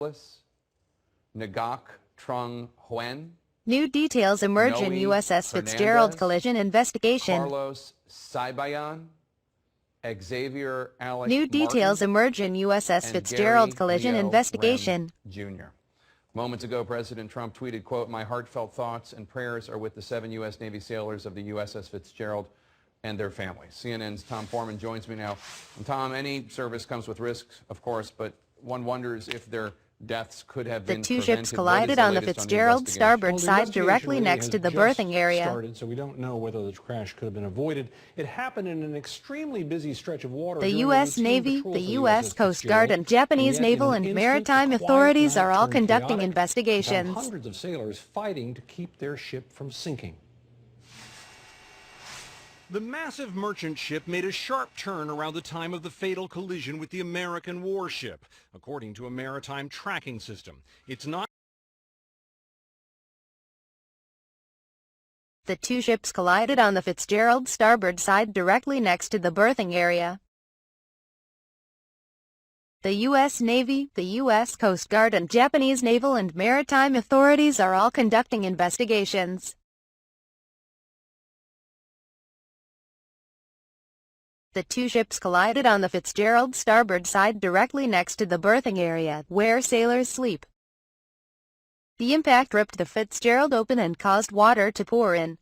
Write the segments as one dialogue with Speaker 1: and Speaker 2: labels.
Speaker 1: Ngok Trung Huen,
Speaker 2: New details emerge in
Speaker 1: Noe
Speaker 2: USS Fitzgerald
Speaker 1: Hernandez,
Speaker 2: collision investigation.
Speaker 1: Carlos Saibayan, Xavier Alec
Speaker 2: New details
Speaker 1: Martin,
Speaker 2: emerge in USS
Speaker 1: and
Speaker 2: Fitzgerald
Speaker 1: Gary
Speaker 2: collision
Speaker 1: Leo
Speaker 2: investigation.
Speaker 1: Rem Jr. Moments ago, President Trump tweeted, quote, "My heartfelt thoughts and prayers are with the 7 U.S. Navy sailors of the USS Fitzgerald and their families." CNN's Tom Foreman joins me now. And Tom, any service comes with risks, of course, but one wonders if their deaths could have been
Speaker 2: The two
Speaker 1: prevented.
Speaker 2: ships collided on the Fitzgerald starboard side directly next to the berthing area.
Speaker 3: So we don't know whether the crash could have been avoided. It happened in an extremely busy stretch of water.
Speaker 2: The U.S. Navy, the U.S. Coast Guard, and Japanese naval and maritime authorities are all conducting investigations.
Speaker 3: Hundreds of sailors fighting to keep their ship from sinking.
Speaker 4: The massive merchant ship made a sharp turn around the time of the fatal collision with the American warship, according to a maritime tracking system. It's not.
Speaker 2: The two ships collided on the Fitzgerald starboard side directly next to the berthing area. The U.S. Navy, the U.S. Coast Guard, and Japanese naval and maritime authorities are all conducting investigations. The two ships collided on the Fitzgerald starboard side directly next to the berthing area, where sailors sleep. The impact ripped the Fitzgerald open and caused water to pour in.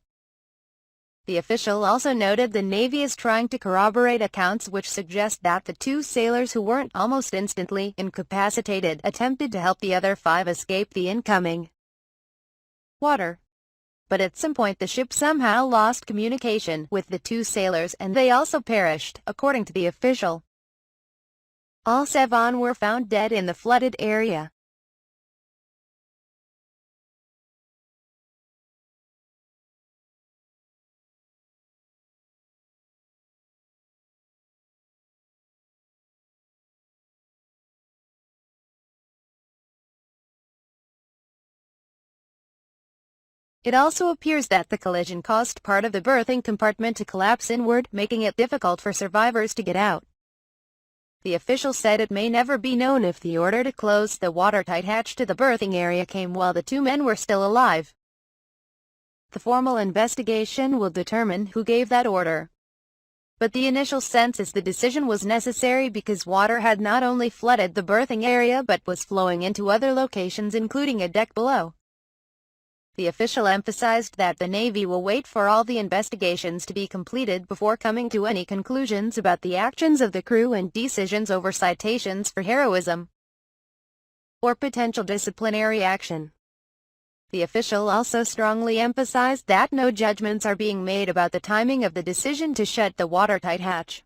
Speaker 2: The official also noted the Navy is trying to corroborate accounts which suggest that the two sailors who weren't almost instantly incapacitated attempted to help the other 5 escape the incoming water. But at some point the ship somehow lost communication with the two sailors and they also perished, according to the official. All 7 were found dead in the flooded area. It also appears that the collision caused part of the berthing compartment to collapse inward, making it difficult for survivors to get out. The official said it may never be known if the order to close the watertight hatch to the berthing area came while the 2 men were still alive. The formal investigation will determine who gave that order. But the initial sense is the decision was necessary because water had not only flooded the berthing area but was flowing into other locations including a deck below. The official emphasized that the Navy will wait for all the investigations to be completed before coming to any conclusions about the actions of the crew and decisions over citations for heroism or potential disciplinary action. The official also strongly emphasized that no judgments are being made about the timing of the decision to shut the watertight hatch.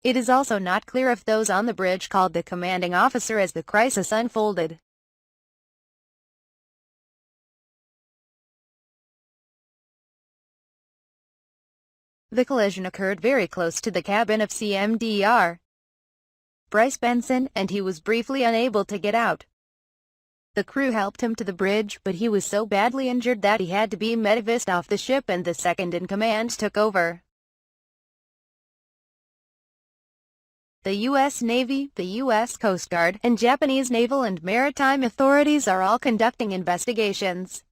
Speaker 2: It is also not clear if those on the bridge called the commanding officer as the crisis unfolded. The collision occurred very close to the cabin of CMDR Bryce Benson, and he was briefly unable to get out. The crew helped him to the bridge, but he was so badly injured that he had to be medevaced off the ship and the second-in-command took over. The U.S. Navy, the U.S. Coast Guard, and Japanese naval and maritime authorities are all conducting investigations.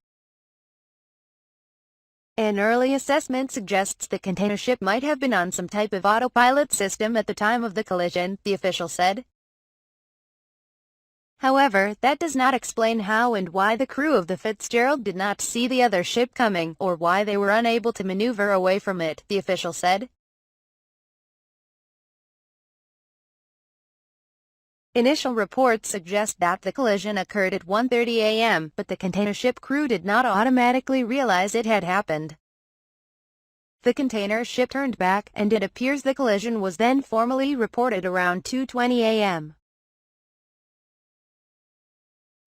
Speaker 2: An early assessment suggests the container ship might have been on some type of autopilot system at the time of the collision, the official said. However, that does not explain how and why the crew of the Fitzgerald did not see the other ship coming, or why they were unable to maneuver away from it, the official said. Initial reports suggest that the collision occurred at 1:30 a.m., but the container ship crew did not automatically realize it had happened. The container ship turned back, and it appears the collision was then formally reported around 2:20 a.m.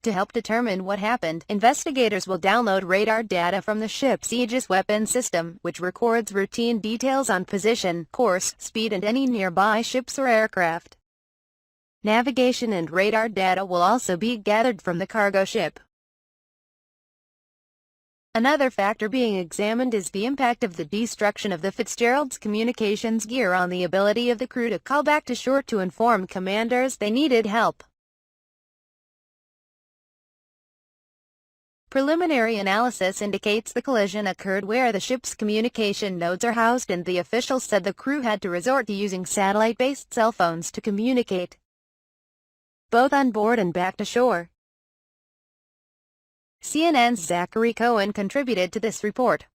Speaker 2: To help determine what happened, investigators will download radar data from the ship's Aegis weapon system, which records routine details on position, course, speed, and any nearby ships or aircraft. Navigation and radar data will also be gathered from the cargo ship. Another factor being examined is the impact of the destruction of the Fitzgerald's communications gear on the ability of the crew to call back to shore to inform commanders they needed help. Preliminary analysis indicates the collision occurred where the ship's communication nodes are housed, and the officials said the crew had to resort to using satellite-based cell phones to communicate, both on board and back to shore. CNN's Zachary Cohen contributed to this report.